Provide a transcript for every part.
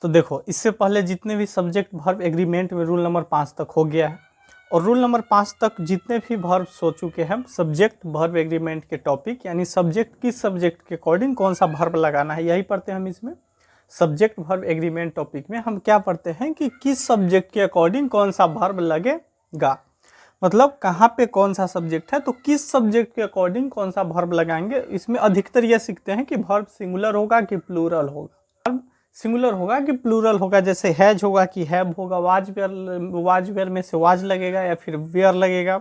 तो देखो, इससे पहले जितने भी सब्जेक्ट वर्ब एग्रीमेंट में रूल नंबर 5 तक हो गया है, और रूल नंबर 5 तक जितने भी वर्ब्स हो चुके हैं सब्जेक्ट वर्ब एग्रीमेंट के टॉपिक, यानी सब्जेक्ट किस सब्जेक्ट के अकॉर्डिंग कौन सा वर्ब लगाना है, यही पढ़ते हैं हम इसमें। सब्जेक्ट वर्ब एग्रीमेंट टॉपिक में हम क्या पढ़ते हैं कि किस सब्जेक्ट के अकॉर्डिंग कौन सा वर्ब लगेगा, मतलब कहाँ पे कौन सा सब्जेक्ट है तो किस सब्जेक्ट के अकॉर्डिंग कौन सा वर्ब लगाएंगे। इसमें अधिकतर यह सीखते हैं कि वर्ब सिंगुलर होगा कि प्लूरल होगा। वर्ब सिंगुलर होगा कि प्लूरल होगा, जैसे हैज होगा कि हैव होगा, वाज वेयर में से वाज लगेगा या फिर वेयर लगेगा,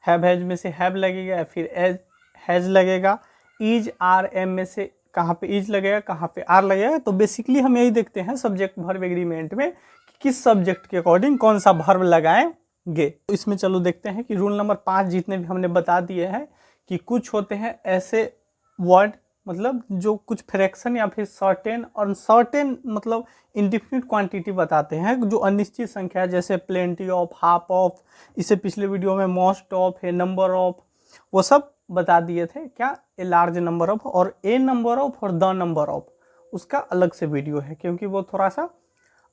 हैव हैज में से हैव लगेगा या फिर एज हैज लगेगा, इज आर एम में से कहाँ पे इज लगेगा कहाँ पे आर लगेगा। तो बेसिकली हम यही देखते हैं सब्जेक्ट वर्ब एग्रीमेंट में कि किस सब्जेक्ट के अकॉर्डिंग कौन सा वर्ब लगाएंगे। तो इसमें चलो देखते हैं कि रूल नंबर 5 जितने भी हमने बता दिए हैं कि कुछ होते हैं ऐसे वर्ड, मतलब जो कुछ फ्रैक्शन या फिर सर्टेन और सर्टेन मतलब इंडिफिनिट क्वांटिटी बताते हैं, जो अनिश्चित संख्या है, जैसे प्लेंटी ऑफ, हाफ ऑफ, इससे पिछले वीडियो में मोस्ट ऑफ है, नंबर ऑफ, वो सब बता दिए थे। क्या ए लार्ज नंबर ऑफ, और ए नंबर ऑफ और द नंबर ऑफ उसका अलग से वीडियो है, क्योंकि वो थोड़ा सा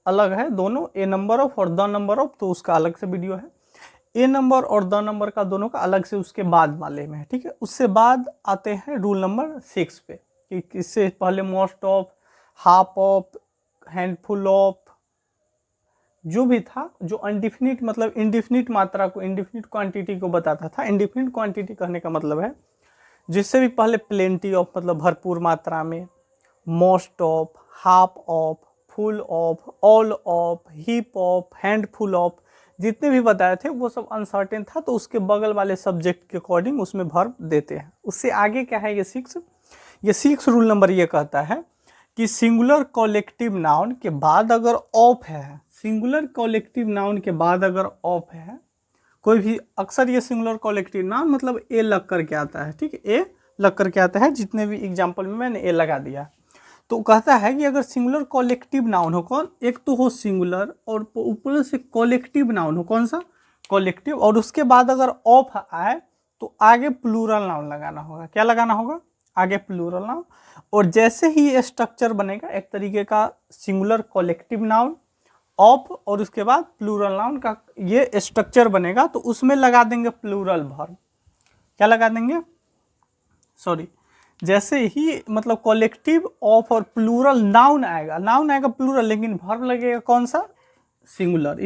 अलग है दोनों, ए नंबर ऑफ और द नंबर ऑफ, तो उसका अलग से वीडियो है। ए नंबर और द नंबर का दोनों का अलग से उसके बाद वाले में है, ठीक है। उससे बाद आते हैं रूल नंबर 6 पे, कि इससे पहले most of, half of, handful of, जो भी था, जो अनडिफिनिट मतलब इंडिफिनिट मात्रा को, इंडिफिनिट क्वांटिटी को बताता था। इंडिफिनिट क्वांटिटी कहने का मतलब है जिससे भी पहले प्लेंटी ऑफ मतलब भरपूर मात्रा में, most of, half of, full of, all of, heap of, handful of, जितने भी बताए थे वो सब अनसर्टेन था, तो उसके बगल वाले सब्जेक्ट के अकॉर्डिंग उसमें वर्ब देते हैं। उससे आगे क्या है, ये 6 रूल नंबर ये कहता है कि सिंगुलर कॉलेक्टिव नाउन के बाद अगर ऑफ है, सिंगुलर कॉलेक्टिव नाउन के बाद अगर ऑफ है कोई भी, अक्सर ये सिंगुलर कॉलेक्टिव नाउन मतलब ए लग करके आता है, ठीक है, ए लग करके आता है, जितने भी एग्जाम्पल में मैंने ए लगा दिया। तो कहता है कि अगर सिंगुलर कॉलेक्टिव नाउन हो, कौन, एक तो हो सिंगुलर और ऊपर से कॉलेक्टिव नाउन हो, कौन सा, कॉलेक्टिव, और उसके बाद अगर ऑफ आए तो आगे प्लूरल नाउन लगाना होगा। क्या लगाना होगा, आगे प्लूरल नाउन। और जैसे ही ये स्ट्रक्चर बनेगा एक तरीके का सिंगुलर कॉलेक्टिव नाउन, ऑफ और उसके बाद प्लूरल नाउन का ये स्ट्रक्चर बनेगा, तो उसमें लगा देंगे प्लूरल वर्ब। क्या लगा देंगे, सॉरी, जैसे ही मतलब कॉलेक्टिव, ऑफ और प्लूरल नाउन आएगा, नाउन आएगा प्लूरल, लेकिन वर्ब लगेगा कौन सा, सिंगुलर।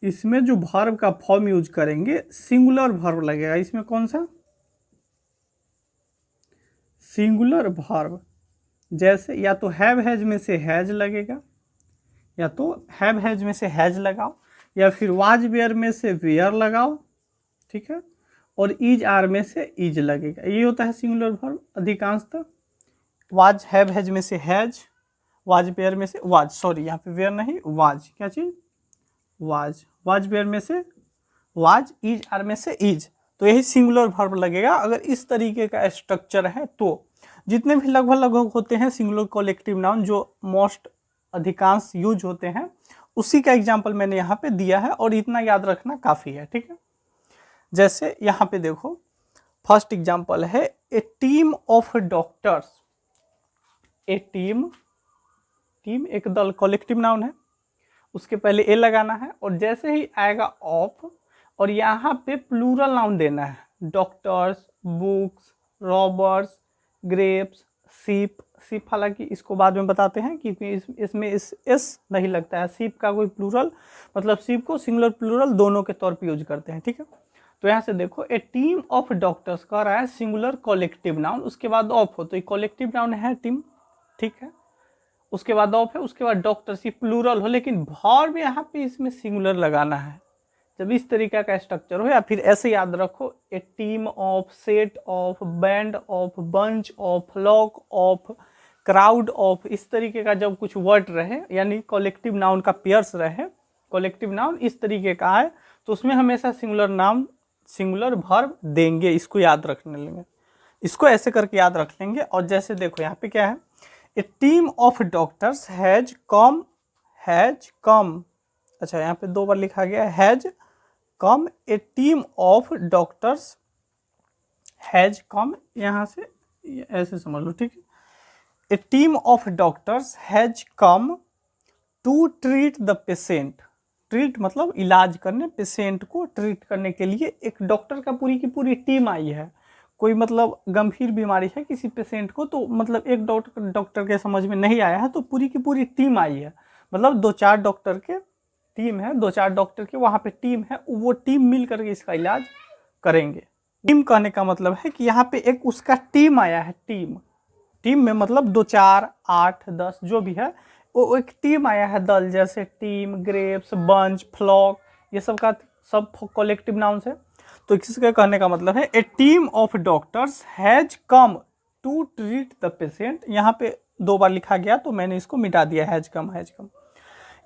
इसमें जो वर्ब का फॉर्म यूज करेंगे सिंगुलर वर्ब लगेगा। इसमें कौन सा, सिंगुलर वर्ब। जैसे या तो हैव हैज में से हैज लगेगा, या तो हैव हैज में से हैज लगाओ, या फिर वाज वेयर में से वेयर लगाओ, ठीक है, और इज आर में से इज लगेगा। ये होता है सिंगुलर वर्ब अधिकांशतः। वाज हैव हैज में से हैज, वाज वेयर में से वाज, सॉरी यहाँ पे वेयर नहीं, वाज, क्या चीज, वाज, वाज वेयर में से वाज, इज आर में से इज, तो यही सिंगुलर वर्ब लगेगा अगर इस तरीके का स्ट्रक्चर है। तो जितने भी लगभग होते हैं सिंगुलर कॉलेक्टिव नाउन जो मोस्ट अधिकांश यूज होते हैं, उसी का एग्जाम्पल मैंने यहाँ पे दिया है, और इतना याद रखना काफ़ी है, ठीक है। जैसे यहाँ पे देखो, फर्स्ट एग्जाम्पल है a team of doctors. A team एक दल कॉलेक्टिव नाउन है, उसके पहले ए लगाना है, और जैसे ही आएगा ऑफ और यहाँ पे प्लूरल नाउन देना है, डॉक्टर्स, बुक्स, रॉबर्स, ग्रेप्स, सीप। सीप हालांकि इसको बाद में बताते हैं क्योंकि इसमें एस नहीं लगता है। सीप का कोई प्लूरल मतलब सीप को सिंगुलर प्लूरल दोनों के तौर पे यूज करते हैं, ठीक है। तो यहाँ से देखो, ए टीम ऑफ डॉक्टर्स कह रहा है सिंगुलर कॉलेक्टिव नाउन, उसके बाद ऑफ हो तो ये कॉलेक्टिव नाउन है टीम, ठीक है, उसके बाद ऑफ है, उसके बाद डॉक्टर्स, ये प्लूरल हो, लेकिन वर्ब यहाँ पे इसमें सिंगुलर लगाना है। जब इस तरीका का स्ट्रक्चर हो, या फिर ऐसे याद रखो, a team of, set of, band of, bunch of, flock of, crowd of, इस तरीके का जब कुछ वर्ड रहे, यानी कॉलेक्टिव नाउन का पेयर्स रहे, कॉलेक्टिव नाउन इस तरीके का है, तो उसमें हमेशा सिंगुलर नाउन, सिंगुलर वर्ब देंगे। इसको याद रखने लेंगे, इसको ऐसे करके याद रख लेंगे। और जैसे देखो यहाँ पे क्या है, a team of doctors has come, अच्छा यहाँ पे 2 बार लिखा गया है, has come, a team of doctors has come, यहाँ से ऐसे समझ लो, ठीक है। A team of doctors has come to treat the patient. Treat मतलब इलाज करने, पेशेंट को ट्रीट करने के लिए एक डॉक्टर का पूरी की पूरी टीम आई है। कोई मतलब गंभीर बीमारी है किसी पेशेंट को, तो मतलब एक डॉक्टर के समझ में नहीं आया है तो पूरी की पूरी टीम आई है। मतलब 2-4 डॉक्टर के टीम है, 2-4 डॉक्टर के वहाँ पे टीम है, वो टीम मिल करके इसका इलाज करेंगे। टीम कहने का मतलब है कि यहाँ पे एक उसका टीम आया है। टीम में मतलब 2-4, 8, 10 जो भी है वो एक टीम आया है, दल, जैसे टीम, ग्रेप्स, बंच, फ्लॉक, ये सब का सब कलेक्टिव नाउन्स है। तो इसका कहने का मतलब है a team of doctors has come to treat the patient. यहाँ पे 2 बार लिखा गया तो मैंने इसको मिटा दिया, has come.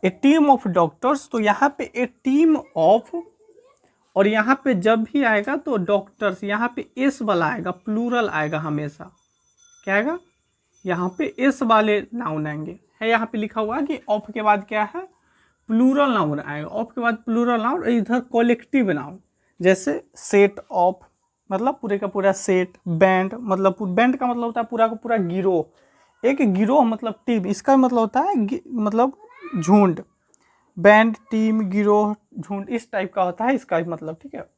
A team of doctors, तो यहाँ पे ए टीम ऑफ, और यहाँ पे जब भी आएगा तो डॉक्टर्स, यहाँ पे एस वाला आएगा, प्लूरल आएगा हमेशा। क्या आएगा? यहाँ पे एस वाले नाउन आएंगे। है यहाँ पे लिखा हुआ है कि ऑफ के बाद क्या है? प्लूरल नाउन आएगा। ऑफ के बाद प्लूरल नाउन, इधर कलेक्टिव नाउन, जैसे सेट ऑफ मतलब पूरे का पूरा सेट, बैंड मतलब बैंड का मतलब होता है पूरा का पूरा गिरोह। एक गिरोह मतलब टीम, इसका मतलब होता है मतलब झुंड। बैंड, टीम, गिरोह, झुंड, इस टाइप का होता है इसका मतलब। ठीक है,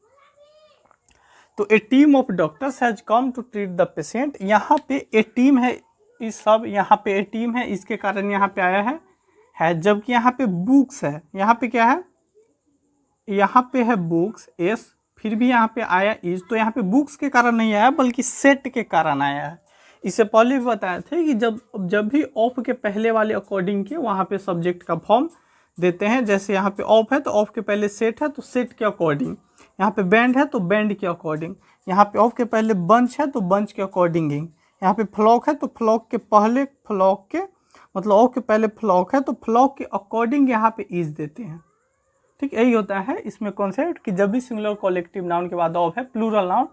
तो a team of doctors has come to treat the patient. यहाँ पे ए टीम है, इस सब यहाँ पे ए टीम है, इसके कारण यहाँ पे आया है। जबकि यहाँ पे बुक्स है, यहाँ पे क्या है? यहाँ पे है बुक्स, एस, फिर भी यहाँ पे आया इज, तो यहाँ पे बुक्स के कारण नहीं आया बल्कि सेट के कारण आया है। इससे पहले भी बताए थे कि जब भी ऑफ के पहले वाले अकॉर्डिंग के वहाँ पे सब्जेक्ट का फॉर्म देते हैं। जैसे यहाँ पे ऑफ है तो ऑफ के पहले सेट है तो सेट के अकॉर्डिंग, यहाँ पे बैंड है तो बैंड के अकॉर्डिंग, यहाँ पे ऑफ के पहले बंच है तो बंच के अकॉर्डिंग, यहाँ पे फ्लॉक है तो फ्लॉक के पहले, फ्लॉक के मतलब ऑफ के पहले फ्लॉक है तो फ्लॉक के अकॉर्डिंग यहाँ पे इज देते हैं। ठीक, यही होता है इसमें कॉन्सेप्ट कि जब भी सिंगुलर कलेक्टिव नाउन के बाद ऑफ है प्लूरल नाउन,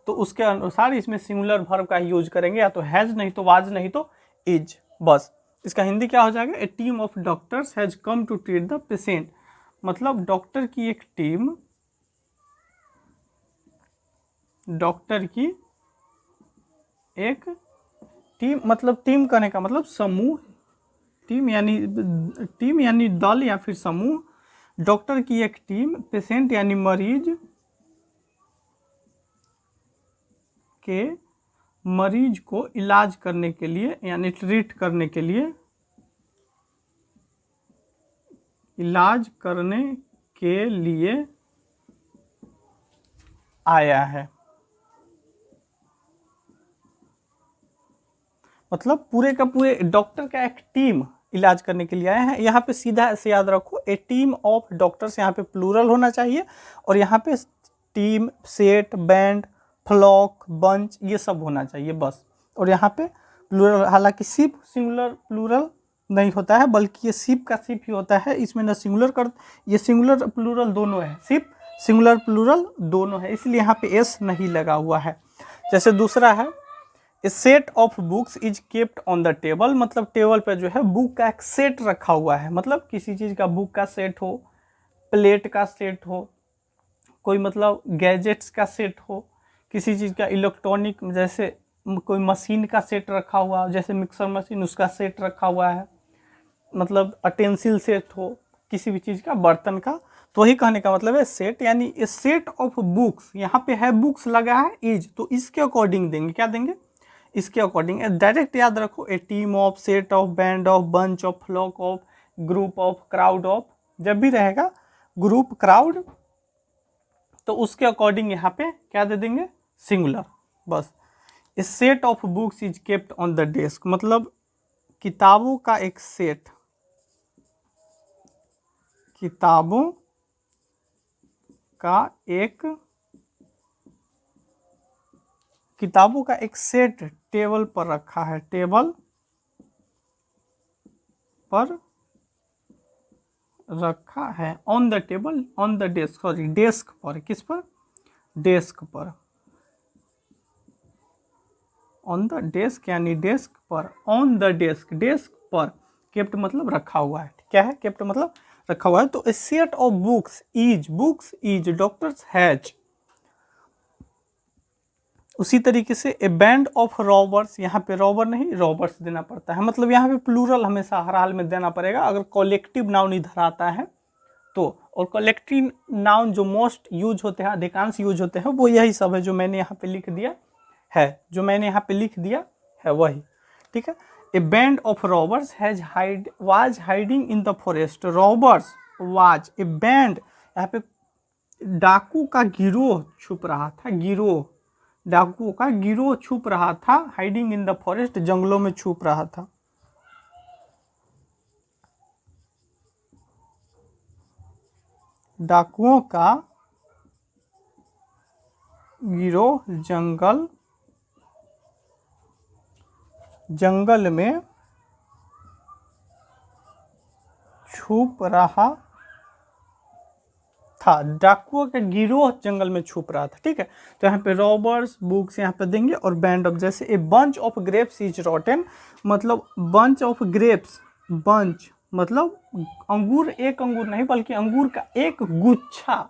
तो उसके अनुसार इसमें सिंगुलर वर्ब का यूज करेंगे, या तो हैज, नहीं तो वाज, नहीं तो इज। बस इसका हिंदी क्या हो जाएगा? A team of doctors has come to treat the patient. मतलब डॉक्टर की एक टीम, डॉक्टर की एक टीम, मतलब टीम कहने का मतलब समूह, टीम यानी दल या फिर समूह। डॉक्टर की एक टीम पेशेंट यानी मरीज को इलाज करने के लिए यानी ट्रीट करने के लिए, इलाज करने के लिए आया है। मतलब पूरे का पूरे डॉक्टर का एक टीम इलाज करने के लिए आए हैं। यहाँ पे सीधा से याद रखो, ए टीम ऑफ डॉक्टर्स, यहाँ पे प्लूरल होना चाहिए, और यहाँ पे team, set, band, flock, bunch, ये सब होना चाहिए बस। और यहाँ पे प्लूरल, हालांकि सिर्फ सिंगुलर प्लूरल नहीं होता है बल्कि ये सिर्फ का सिर्फ ही होता है, इसमें न सिंगुलर ये सिंगुलर प्लूरल दोनों है, सिर्फ सिंगुलर प्लूरल दोनों है, इसलिए यहाँ पे एस नहीं लगा हुआ है। जैसे दूसरा है, a set of books is kept on the table. मतलब टेबल पे जो है बुक का एक सेट रखा हुआ है। मतलब किसी चीज़ का बुक का सेट हो, प्लेट का सेट हो, कोई मतलब गैजेट्स का सेट हो, किसी चीज़ का इलेक्ट्रॉनिक, जैसे कोई मशीन का सेट रखा हुआ, जैसे मिक्सर मशीन, उसका सेट रखा हुआ है। मतलब अटेंसिल सेट हो किसी भी चीज़ का, बर्तन का, तो वही कहने का मतलब है सेट, यानी ए सेट ऑफ बुक्स। यहाँ पे है बुक्स लगा है इज, तो इसके अकॉर्डिंग देंगे, क्या देंगे? इसके अकॉर्डिंग। डायरेक्ट याद रखो, a team of, set of, band of, bunch of, flock of, group of, crowd of, जब भी रहेगा ग्रुप, क्राउड, तो उसके अकॉर्डिंग यहाँ पे क्या दे देंगे? सिंगुलर। बस, a set of books is kept on the desk. मतलब किताबों का एक सेट, किताबों का एक सेट टेबल पर रखा है, टेबल पर रखा है, on the table, on the desk, sorry desk पर, किस पर? डेस्क पर, ऑन द डेस्क यानी डेस्क पर, ऑन द डेस्क, डेस्क पर, केप्ट मतलब रखा हुआ है। क्या है? केप्ट मतलब रखा हुआ है। तो a set of books is, books is, doctors has, उसी तरीके से ए बैंड ऑफ रॉबर्स, यहाँ पे रॉबर नहीं रॉबर्स देना पड़ता है, मतलब यहाँ पे प्लूरल हमेशा हर हाल में देना पड़ेगा अगर कलेक्टिव नाउन इधर आता है तो। और कलेक्टिव नाउन जो मोस्ट यूज होते हैं, अधिकांश यूज होते हैं, वो यही सब है जो मैंने यहाँ पे लिख दिया है, जो मैंने यहाँ पे लिख दिया है वही, ठीक है। ए band of robbers was hiding in the forest, robbers was A band, यहाँ पे डाकू का गिरोह छुप रहा था, गिरोह, डाकुओं का गिरोह छुप रहा था, हाइडिंग इन द फॉरेस्ट, जंगलों में छुप रहा था। डाकुओं का गिरोह जंगल में छुप रहा था, डाकुओं का गिरोह जंगल में छुप रहा था, ठीक है। तो यहाँ पे रॉबर्स बुक्स यहाँ पे देंगे और बैंड ऑफ, जैसे ए बंच ऑफ ग्रेप्स इज रॉटन, मतलब बंच ऑफ ग्रेप्स, बंच मतलब अंगूर, एक अंगूर नहीं बल्कि अंगूर का एक गुच्छा,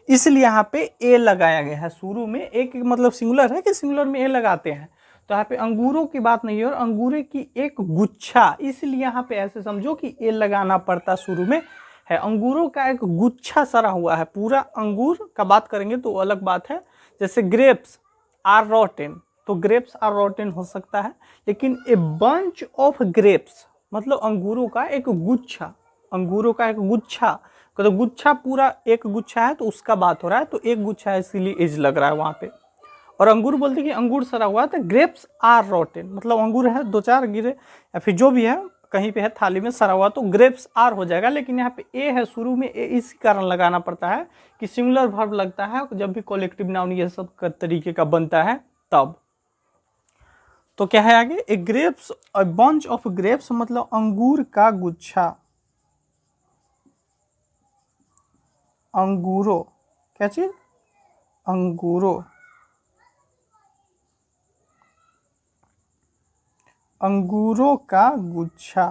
इसलिए यहाँ पे ए लगाया गया है शुरू में। एक मतलब सिंगुलर है कि सिंगुलर में ए लगाते हैं, तो यहाँ पे अंगूरों की बात नहीं है और अंगूरे की एक गुच्छा, इसलिए यहाँ पे ऐसे समझो कि ए लगाना पड़ता शुरू में है। अंगूरों का एक गुच्छा सरा हुआ है, पूरा अंगूर का बात करेंगे तो अलग बात है। जैसे ग्रेप्स आर रॉटेन, तो ग्रेप्स आर रॉटेन हो सकता है, लेकिन ए बंच ऑफ ग्रेप्स मतलब अंगूरों का एक गुच्छा, अंगूरों का एक गुच्छा, तो गुच्छा पूरा एक गुच्छा है तो उसका बात हो रहा है, तो एक गुच्छा है इसीलिए इज लग रहा है वहाँ पे। और अंगूर बोलते कि अंगूर सरा हुआ है, तो ग्रेप्स आर रॉटेन मतलब अंगूर है दो चार गिरे या फिर जो भी है कहीं पे है थाली में सरा हुआ, तो ग्रेप्स आर हो जाएगा। लेकिन यहाँ पे ए है शुरू में, ए इसी कारण लगाना पड़ता है कि सिंगुलर वर्ब लगता है जब भी कलेक्टिव नाउन ये सब का तरीके का बनता है तब। तो क्या है आगे, a grapes, a bunch of grapes मतलब अंगूर का गुच्छा, अंगूरों, क्या चीज, अंगूरों, अंगूरों का गुच्छा,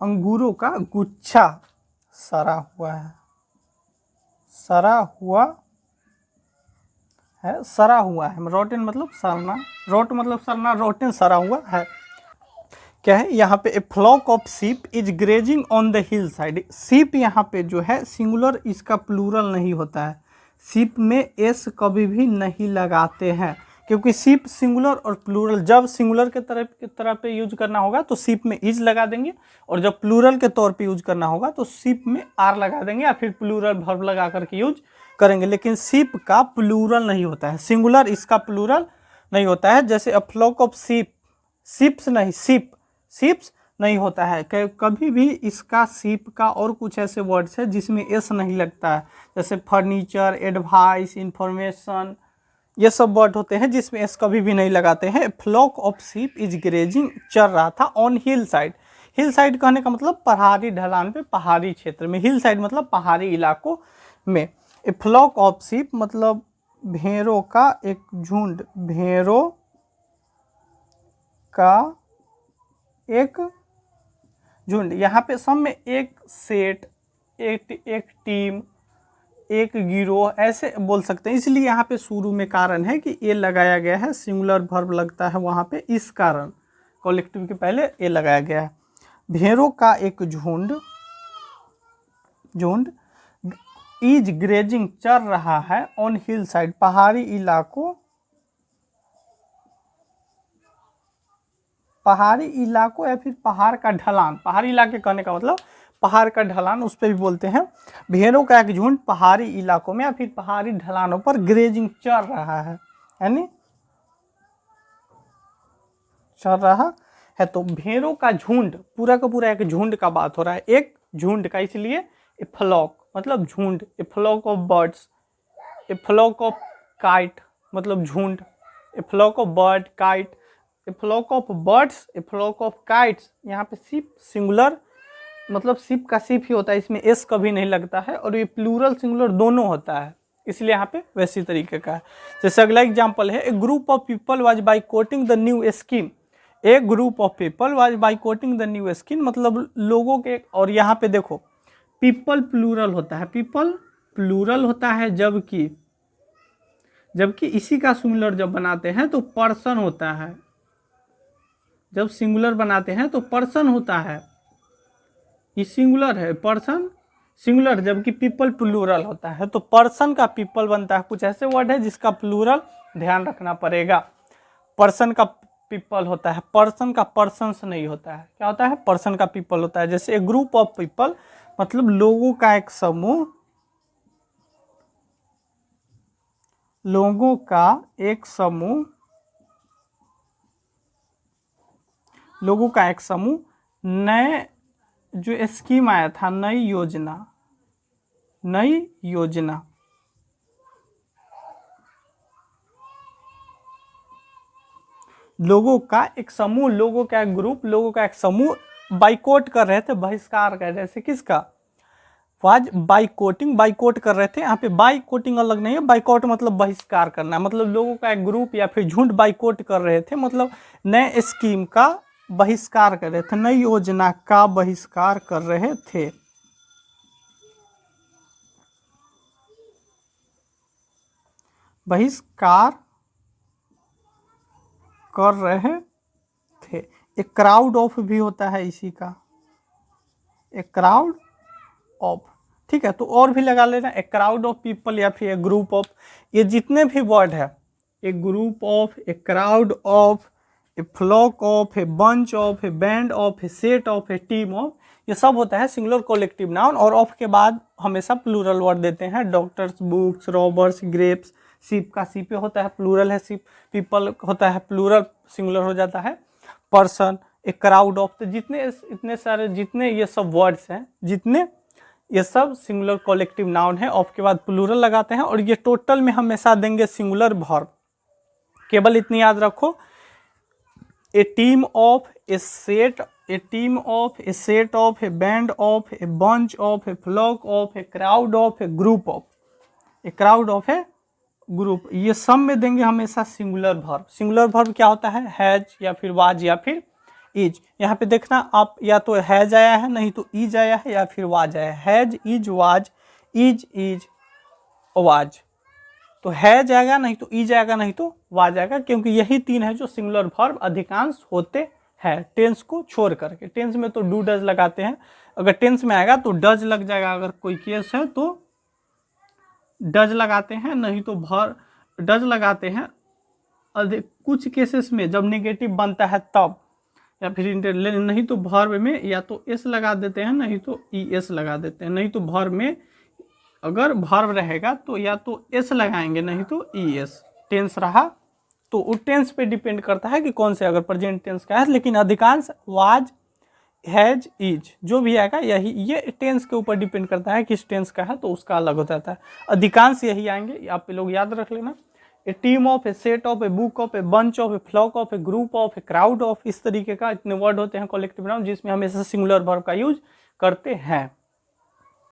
अंगूरों का गुच्छा सरा हुआ है, सरा हुआ है, सरा हुआ है, रोटेन मतलब सरना, रोट मतलब सरना, रोटेन सरा हुआ है। क्या है यहाँ पे, a flock of sheep is grazing on the hill side, sheep यहाँ पे जो है सिंगुलर, इसका प्लूरल नहीं होता है, सीप में एस कभी भी नहीं लगाते हैं, क्योंकि सीप सिंगुलर और प्लूरल, जब सिंगुलर के तरह पे यूज करना होगा तो सीप में इज लगा देंगे, और जब प्लूरल के तौर पे यूज करना होगा तो सीप में आर लगा देंगे या फिर प्लूरल वर्ब लगा करके यूज करेंगे। लेकिन सीप का प्लूरल नहीं होता है, सिंगुलर इसका प्लूरल नहीं होता है। जैसे a flock of sheep, ships नहीं सीप, सिप्स नहीं होता है, कभी भी इसका सीप का और कुछ ऐसे वर्ड्स है जिसमें एस नहीं लगता है, जैसे फर्नीचर, एडवाइस, इंफॉर्मेशन, ये सब वर्ड होते हैं जिसमें एस कभी भी नहीं लगाते हैं। Flock of sheep is grazing, चल रहा था, on hill side, hill side कहने का मतलब पहाड़ी ढलान पे, पहाड़ी क्षेत्र में, हिल साइड मतलब पहाड़ी इलाकों में। ए फ्लॉक ऑफ सीप मतलब भेड़ों का एक झुंड, भेड़ों का एक झुंड, यहाँ पे सब में एक सेट, एक टीम, एक गिरोह ऐसे बोल सकते हैं, इसलिए यहाँ पे शुरू में कारण है कि ए लगाया गया है, सिंगुलर वर्ब लगता है वहाँ पे, इस कारण कलेक्टिव के पहले ए लगाया गया है। भेड़ों का एक झुंड, झुंड इज ग्रेजिंग चल रहा है, ऑन हिल साइड पहाड़ी इलाकों, पहाड़ी इलाकों या फिर पहाड़ का ढलान, पहाड़ी इलाके कहने का मतलब पहाड़ का ढलान, उस पर भी बोलते हैं। भेड़ों का एक झुंड पहाड़ी इलाकों में या फिर पहाड़ी ढलानों पर ग्रेजिंग चल रहा है, यानी चल रहा है। तो भेड़ों का झुंड पूरा का पूरा एक झुंड का बात हो रहा है, एक झुंड का, इसलिए ए फ्लॉक मतलब झुंड, a flock of birds, a flock of kite मतलब झुंड, a flock of bird, kite, a flock of birds, a flock of kites. यहाँ पे सिप सिंगुलर मतलब सिप का सिप ही होता है, इसमें एस कभी नहीं लगता है, और ये प्लूरल सिंगुलर दोनों होता है, इसलिए यहाँ पे वैसी तरीके का है। जैसे अगला एग्जाम्पल है, a group of people was boycotting the new scheme, एक group of people was boycotting the new scheme मतलब लोगों के, और यहाँ पे देखो पीपल प्लूरल होता है, पीपल प्लूरल होता है, जबकि इसी का सिंगुलर जब बनाते हैं तो पर्सन होता है। जब सिंगुलर बनाते हैं तो पर्सन होता है, ये सिंगुलर है, पर्सन सिंगुलर, जबकि पीपल प्लूरल होता है। तो पर्सन का पीपल बनता है। कुछ ऐसे वर्ड है जिसका प्लूरल ध्यान रखना पड़ेगा। पर्सन का पीपल होता है, पर्सन का पर्सन्स नहीं होता है। क्या होता है? पर्सन का पीपल होता है। जैसे ए ग्रुप ऑफ पीपल मतलब लोगों का एक समूह, लोगों का एक समूह, लोगों का एक समूह नए जो स्कीम आया था, नई योजना, लोगों का एक समूह, लोगों का एक ग्रुप, लोगों का एक समूह बाइकआउट कर रहे थे, बहिष्कार कर रहे थे। किसका? वाज बाइकआउट कर रहे थे। यहाँ पे बाइकआउटिंग अलग नहीं है, बाइकआउट मतलब बहिष्कार करना, मतलब लोगों का एक ग्रुप या फिर झुंड बाइकआउट कर रहे थे, मतलब नए स्कीम का बहिष्कार कर रहे थे, नई योजना का बहिष्कार कर रहे थे। बहिष्कार कर रहे थे। एक क्राउड ऑफ भी होता है इसी का, एक क्राउड ऑफ। ठीक है, तो और भी लगा लेना, एक क्राउड ऑफ पीपल या फिर एक ग्रुप ऑफ। ये जितने भी वर्ड है, एक ग्रुप ऑफ, एक crowd of, a flock of, a bunch of, a band of, a set of, a team of, ये सब होता है सिंगुलर कलेक्टिव नाउन। और ऑफ के बाद हमेशा प्लूरल वर्ड देते हैं। Doctors, books, robbers, grapes, ship का शिपे होता है, प्लूरल है। शिप, पीपल होता है, प्लूरल सिंगुलर हो जाता है। पर्सन, ए क्राउड ऑफ, तो जितने इतने सारे जितने ये सब वर्ड्स हैं, जितने ये सब सिंगुलर कलेक्टिव नाउन है। ऑफ के बाद प्लूरल लगाते हैं और ये टोटल में हमेशा देंगे सिंगुलर वर्ब। केवल इतनी याद रखो, a team of, a set, a team of, a set of, a band of, a bunch of, a flock of, a crowd of, a group of, a crowd of, a group, ये सब में देंगे हमेशा singular verb. Singular verb क्या होता है? Has या फिर वाज या फिर इज। यहाँ पे देखना आप, या तो हैज आया है, नहीं तो इज आया है, या फिर वाज आया है। Has, is, was, is, was. तो हैज आएगा, नहीं तो इज आएगा, नहीं तो वाज आएगा, क्योंकि यही तीन है जो सिंगुलर वर्ब अधिकांश होते हैं टेंस को छोड़ करके। टेंस में तो डू डज लगाते हैं, अगर टेंस में आएगा तो डज लग जाएगा। अगर कोई केस है तो डज लगाते हैं, नहीं तो डज लगाते हैं। कुछ केसेस में जब नेगेटिव बनता है तब, या फिर नहीं तो वर्ब में या तो एस लगा देते हैं, नहीं तो ई एस लगा देते हैं। नहीं तो वर्ब में अगर वर्ब रहेगा तो या तो एस लगाएंगे, नहीं तो ई एस। टेंस रहा तो वो टेंस पे डिपेंड करता है कि कौन से, अगर प्रेजेंट टेंस का है। लेकिन अधिकांश वाज, हैज, इज जो भी आएगा यही, ये टेंस के ऊपर डिपेंड करता है किस टेंस का है, तो उसका अलग हो जाता है। अधिकांश यही आएंगे, आप लोग याद रख लेना। A team of, a set of, a book of, a bunch of, a flock of, a group of, a crowd of, इस तरीके का इतने वर्ड होते हैं कलेक्टिव नाउन जिसमें हमेशा सिंगुलर वर्ब का यूज करते हैं।